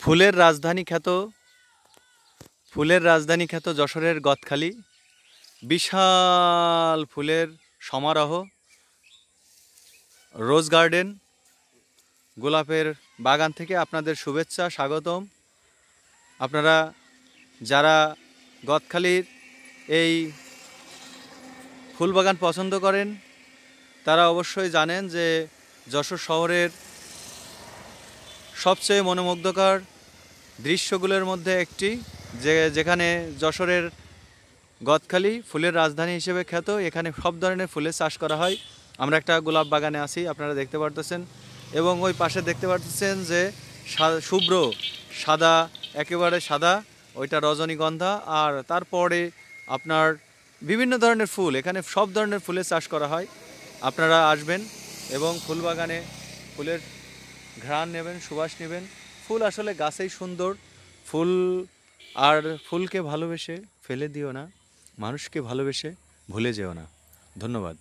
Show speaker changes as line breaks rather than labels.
ফুলের রাজধানী খ্যাত যশোরের গদখালি বিশাল ফুলের সমারোহ, রোজ গার্ডেন, গোলাপের বাগান থেকে আপনাদের শুভেচ্ছা, স্বাগতম। আপনারা যারা গদখালির এই ফুল বাগান পছন্দ করেন তারা অবশ্যই জানেন যে যশোর শহরের সবচেয়ে মনোমুগ্ধকর দৃশ্যগুলোর মধ্যে একটি, যেখানে যশোরের গদখালি ফুলের রাজধানী হিসেবে খ্যাত। এখানে সব ধরনের ফুলের চাষ করা হয়। আমরা একটা গোলাপ বাগানে আছি, আপনারা দেখতে পারতেছেন, এবং ওই পাশে দেখতে পারতেছেন যে শুভ্র সাদা, একেবারে সাদা, ওইটা রজনীগন্ধা। আর তারপরে আপনার বিভিন্ন ধরনের ফুল, এখানে সব ধরনের ফুলের চাষ করা হয়। আপনারা আসবেন এবং ফুল বাগানে ফুলের ঘ্রাণ নেবেন, সুবাস নেবেন। ফুল আসলে গাছেই সুন্দর। ফুল আর ফুলকে ভালোবেসে ফেলে দিও না, মানুষকে ভালোবেসে ভুলে যেও না। ধন্যবাদ।